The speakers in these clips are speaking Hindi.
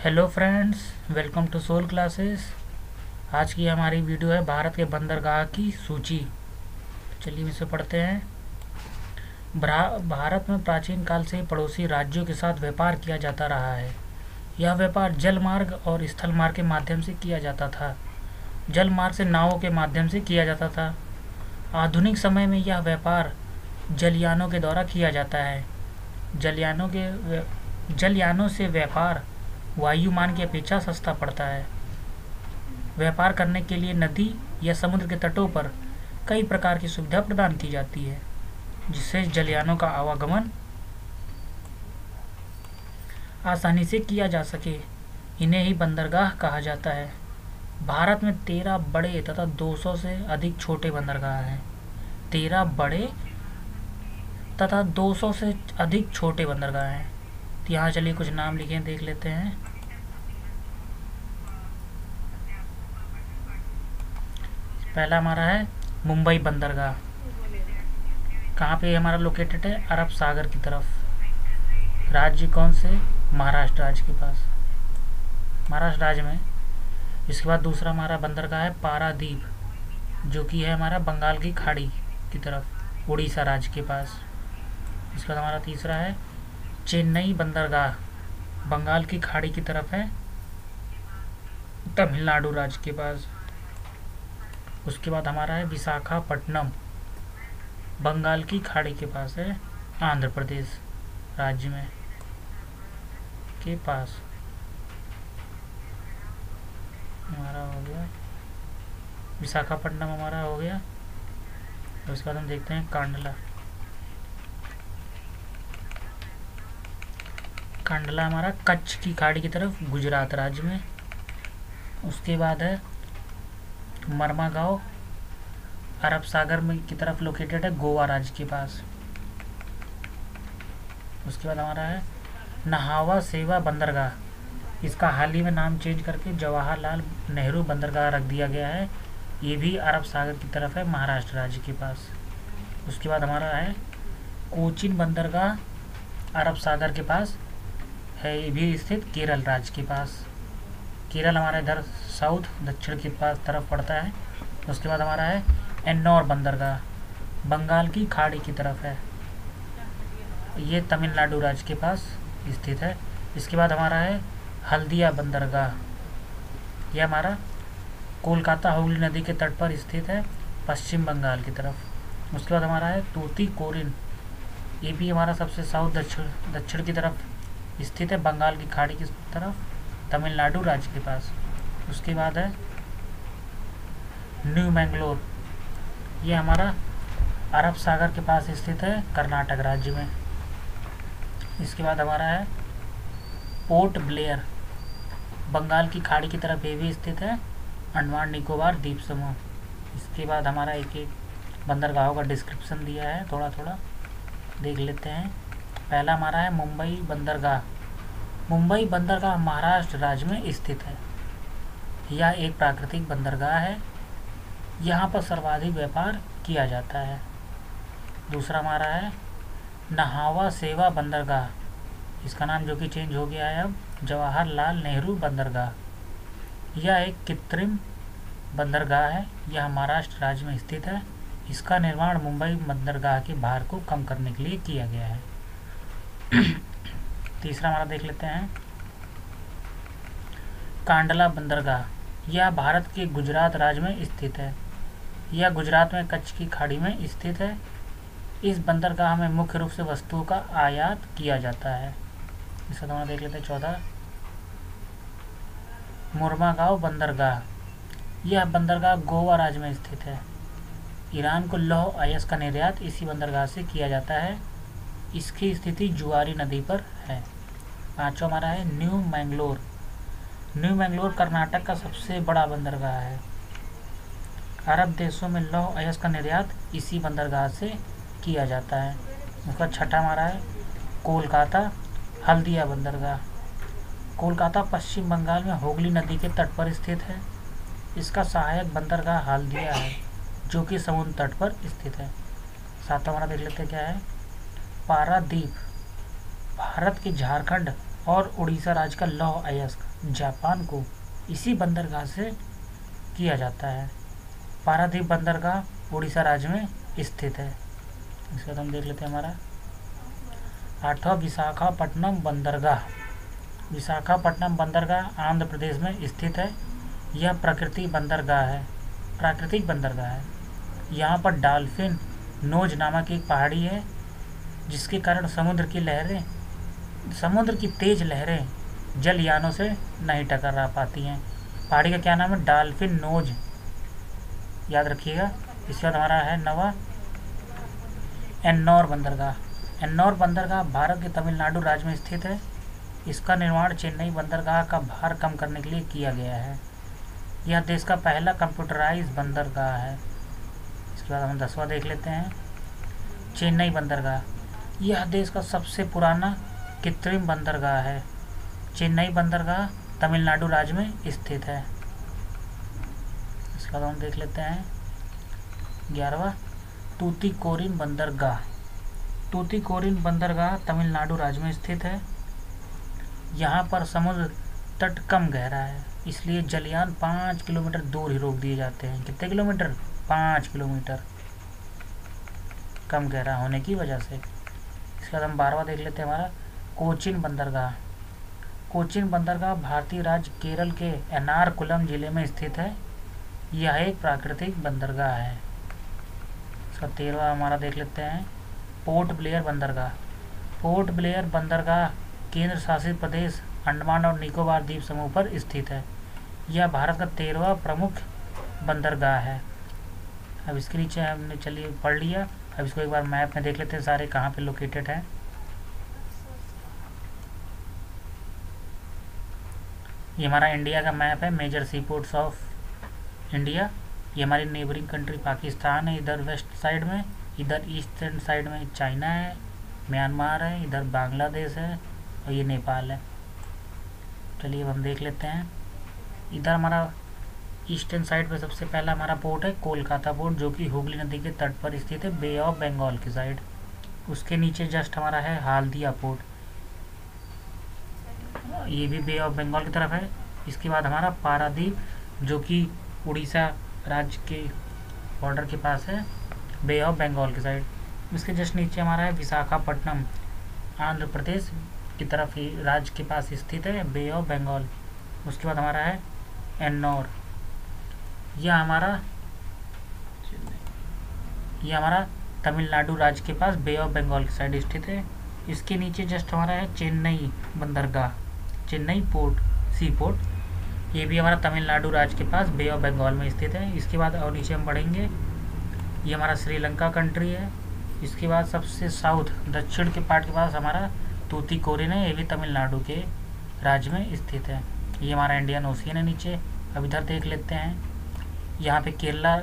Hello friends, welcome to Soul Classes. आज की हमारी वीडियो है भारत के बंदरगाह की सूची। चलिए इसे पढ़ते हैं। भारत में प्राचीन काल से ही पड़ोसी राज्यों के साथ व्यापार किया जाता रहा है। यह व्यापार जल मार्ग और स्थल मार्ग के माध्यम से किया जाता था। जल मार्ग से नावों के माध्यम से किया जाता था। आधुनिक समय में यह व्यापार जलयानों के द्वारा किया जाता है। जलयानों से व्यापार वायुयान की अपेक्षा सस्ता पड़ता है। व्यापार करने के लिए नदी या समुद्र के तटों पर कई प्रकार की सुविधा प्रदान की जाती है, जिससे जलयानों का आवागमन आसानी से किया जा सके। इन्हें ही बंदरगाह कहा जाता है। भारत में 13 बड़े तथा 200 से अधिक छोटे बंदरगाह हैं। 13 बड़े तथा 200 से अधिक छोटे बंदरगाह हैं। तो यहाँ चलिए कुछ नाम लिखे देख लेते हैं। पहला हमारा है मुंबई बंदरगाह। कहाँ पे हमारा लोकेटेड है? अरब सागर की तरफ। राज्य कौन से? महाराष्ट्र राज्य के पास, महाराष्ट्र राज्य में। इसके बाद दूसरा हमारा बंदरगाह है पारादीप, जो कि है हमारा बंगाल की खाड़ी की तरफ, उड़ीसा राज्य के पास। इसके बाद हमारा तीसरा है चेन्नई बंदरगाह, बंगाल की खाड़ी की तरफ है, तमिलनाडु राज्य के पास। उसके बाद हमारा है विशाखापट्टनम, बंगाल की खाड़ी के पास है, आंध्र प्रदेश राज्य में के पास। हमारा हो गया विशाखापट्टनम, हमारा हो गया। उसके बाद हम देखते हैं कांडला। कांडला हमारा कच्छ की खाड़ी की तरफ, गुजरात राज्य में। उसके बाद है मरमागांव, अरब सागर में की तरफ लोकेटेड है, गोवा राज्य के पास। उसके बाद हमारा है नहावा सेवा बंदरगाह। इसका हाल ही में नाम चेंज करके जवाहरलाल नेहरू बंदरगाह रख दिया गया है। ये भी अरब सागर की तरफ है, महाराष्ट्र राज्य के पास। उसके बाद हमारा है कोचीन बंदरगाह, अरब सागर के पास है। ये भी स्थित केरल राज्य के पास। केरल हमारा इधर साउथ दक्षिण के पास तरफ पड़ता है। उसके बाद हमारा है एन्नौर बंदरगाह, बंगाल की खाड़ी की तरफ है। ये तमिलनाडु राज्य के पास स्थित है। इसके बाद हमारा है हल्दिया बंदरगाह। यह हमारा कोलकाता हुगली नदी के तट पर स्थित है, पश्चिम बंगाल की तरफ। उसके बाद हमारा है तूतीकोरिन। ये भी हमारा सबसे साउथ दक्षिण की तरफ स्थित है, बंगाल की खाड़ी की तरफ, तमिलनाडु राज्य के पास। उसके बाद है न्यू मैंगलोर। ये हमारा अरब सागर के पास स्थित है, कर्नाटक राज्य में। इसके बाद हमारा है पोर्ट ब्लेयर, बंगाल की खाड़ी की तरफ ये भी स्थित है, अंडमान निकोबार द्वीप समूह। इसके बाद हमारा एक एक बंदरगाहों का डिस्क्रिप्शन दिया है, थोड़ा थोड़ा देख लेते हैं। पहला हमारा है मुंबई बंदरगाह। मुंबई बंदरगाह महाराष्ट्र राज्य में स्थित है। यह एक प्राकृतिक बंदरगाह है। यहाँ पर सर्वाधिक व्यापार किया जाता है। दूसरा हमारा है नहावा सेवा बंदरगाह। इसका नाम जो कि चेंज हो गया है अब, जवाहरलाल नेहरू बंदरगाह। यह एक कृत्रिम बंदरगाह है। यह महाराष्ट्र राज्य में स्थित है। इसका निर्माण मुंबई बंदरगाह के भार को कम करने के लिए किया गया है। तीसरा हमारा देख लेते हैं कांडला बंदरगाह। यह भारत के गुजरात राज्य में स्थित है। यह गुजरात में कच्छ की खाड़ी में स्थित है। इस बंदरगाह में मुख्य रूप से वस्तुओं का आयात किया जाता है। इसका हमारा देख लेते हैं चौथा मुरमागांव बंदरगाह। यह बंदरगाह गोवा राज्य में स्थित है। ईरान को लौह अयस्क का निर्यात इसी बंदरगाह से किया जाता है। इसकी स्थिति जुआरी नदी पर है। पांचवा हमारा है न्यू मैंगलोर। न्यू मैंगलोर कर्नाटक का सबसे बड़ा बंदरगाह है। अरब देशों में लौह अयस्क का निर्यात इसी बंदरगाह से किया जाता है। उसका छठा हमारा है कोलकाता हल्दिया बंदरगाह। कोलकाता पश्चिम बंगाल में हुगली नदी के तट पर स्थित है। इसका सहायक बंदरगाह हल्दिया है, जो कि समुद्र तट पर स्थित है। सातवां हमारा देख लेते हैं क्या है पारादीप। भारत के झारखंड और उड़ीसा राज्य का लौह अयस्क जापान को इसी बंदरगाह से किया जाता है। पारादीप बंदरगाह उड़ीसा राज्य में स्थित है। इसके बाद हम देख लेते हैं हमारा 8वां विशाखापट्टनम बंदरगाह। विशाखापट्टनम बंदरगाह आंध्र प्रदेश में स्थित है। यह प्राकृतिक बंदरगाह है। यहाँ पर डॉल्फिन नोज नामक एक पहाड़ी है, जिसके कारण समुद्र की तेज लहरें जलयानों से नहीं टकरा पाती हैं। पहाड़ी का क्या नाम है? डॉल्फिन नोज, याद रखिएगा। इसके बाद हमारा है 9वां एन्नौर बंदरगाह। एन्नौर बंदरगाह भारत के तमिलनाडु राज्य में स्थित है। इसका निर्माण चेन्नई बंदरगाह का भार कम करने के लिए किया गया है। यह देश का पहला कंप्यूटराइज बंदरगाह है। इसके बाद हम 10वां देख लेते हैं, चेन्नई बंदरगाह। यह देश का सबसे पुराना कृत्रिम बंदरगाह है। चेन्नई बंदरगाह तमिलनाडु राज्य में स्थित है। इसके बाद हम देख लेते हैं 11वां तूतीकोरिन बंदरगाह। तूतीकोरिन बंदरगाह तमिलनाडु राज्य में स्थित है। यहाँ पर समुद्र तट कम गहरा है, इसलिए जलयान 5 किलोमीटर दूर ही रोक दिए जाते हैं। कितने किलोमीटर? 5 किलोमीटर, कम गहरा होने की वजह से। इसके बाद हम 12वां देख लेते हैं हमारा कोचीन बंदरगाह। कोचीन बंदरगाह भारतीय राज्य केरल के एर्नाकुलम जिले में स्थित है। यह एक प्राकृतिक बंदरगाह है। इसका 13वां हमारा देख लेते हैं पोर्ट ब्लेयर बंदरगाह। पोर्ट ब्लेयर बंदरगाह केंद्र शासित प्रदेश अंडमान और निकोबार द्वीप समूह पर स्थित है। यह भारत का 13वां प्रमुख बंदरगाह है। अब इसके नीचे हमने चलिए पढ़ लिया। अब इसको एक बार मैप में देख लेते हैं सारे कहाँ पे लोकेटेड है। ये हमारा इंडिया का मैप है, major sea ports of India. ये हमारी नेबरिंग कंट्री पाकिस्तान है, इधर वेस्ट साइड में। इधर ईस्टर्न साइड में चाइना है, म्यांमार है, इधर बांग्लादेश है और ये नेपाल है। चलिए अब हम देख लेते हैं। इधर हमारा ईस्टर्न साइड पे सबसे पहला हमारा पोर्ट है कोलकाता पोर्ट, जो कि हुगली नदी के तट पर स्थित है, बे ऑफ बंगाल की साइड। उसके नीचे जस्ट हमारा है हल्दिया पोर्ट, ये भी बे ऑफ बंगाल की तरफ है। इसके बाद हमारा पारादीप, जो कि उड़ीसा राज्य के बॉर्डर के पास है, बे ऑफ बंगाल की साइड। इसके जस्ट नीचे हमारा है विशाखापट्टनम, आंध्र प्रदेश की तरफ ही राज्य के पास स्थित है, बे ऑफ बंगाल। उसके बाद हमारा है एन्नौर। यह हमारा तमिलनाडु राज्य के पास बे ऑफ बंगाल की साइड स्थित है। इसके नीचे जस्ट हमारा है चेन्नई बंदरगाह, चेन्नई पोर्ट, सी पोर्ट। ये भी हमारा तमिलनाडु राज्य के पास बे ऑफ बंगाल में स्थित है। इसके बाद और नीचे हम बढ़ेंगे, ये हमारा श्रीलंका कंट्री है। इसके बाद सबसे साउथ दक्षिण के पार्ट के पास हमारा तूतीकोरिन है, ये भी तमिलनाडु के राज्य में स्थित है। ये हमारा इंडियन ओशियन है नीचे। अब इधर देख लेते हैं, यहाँ पे केरला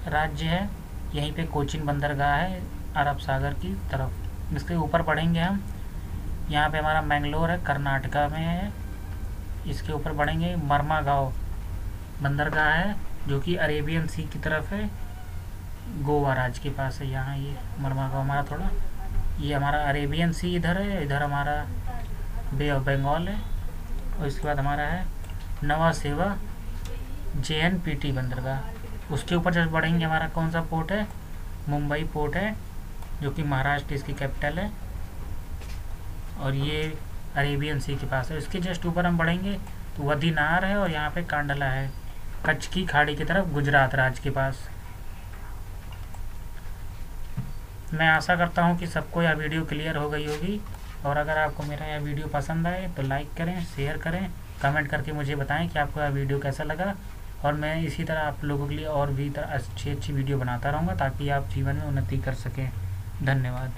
राज्य है, यहीं पे कोचीन बंदरगाह है अरब सागर की तरफ। इसके ऊपर बढ़ेंगे हम, यहाँ पे हमारा मैंगलोर है, कर्नाटका में है। इसके ऊपर बढ़ेंगे, मर्मागांव बंदरगाह है, जो कि अरेबियन सी की तरफ है, गोवा राज्य के पास है। यहाँ ये मर्मागांव हमारा थोड़ा, ये हमारा अरेबियन सी इधर है, इधर हमारा बे ऑफ बंगाल है। और इसके बाद हमारा है नवा सेवा JNPT बंदरगाह। उसके ऊपर जब बढ़ेंगे हमारा कौन सा पोर्ट है? मुंबई पोर्ट है, जो कि महाराष्ट्र इसकी कैपिटल है, और ये अरेबियन सी के पास है। इसके जस्ट ऊपर हम बढ़ेंगे तो वदीनार है, और यहाँ पे कांडला है, कच्छ की खाड़ी की तरफ, गुजरात राज्य के पास। मैं आशा करता हूँ कि सबको यह वीडियो क्लियर हो गई होगी, और अगर आपको मेरा यह वीडियो पसंद आए तो लाइक करें, शेयर करें, कमेंट करके मुझे बताएं कि आपको यह वीडियो कैसा लगा। और मैं इसी तरह आप लोगों के लिए और भी अच्छी वीडियो बनाता रहूँगा, ताकि आप जीवन में उन्नति कर सकें। धन्यवाद।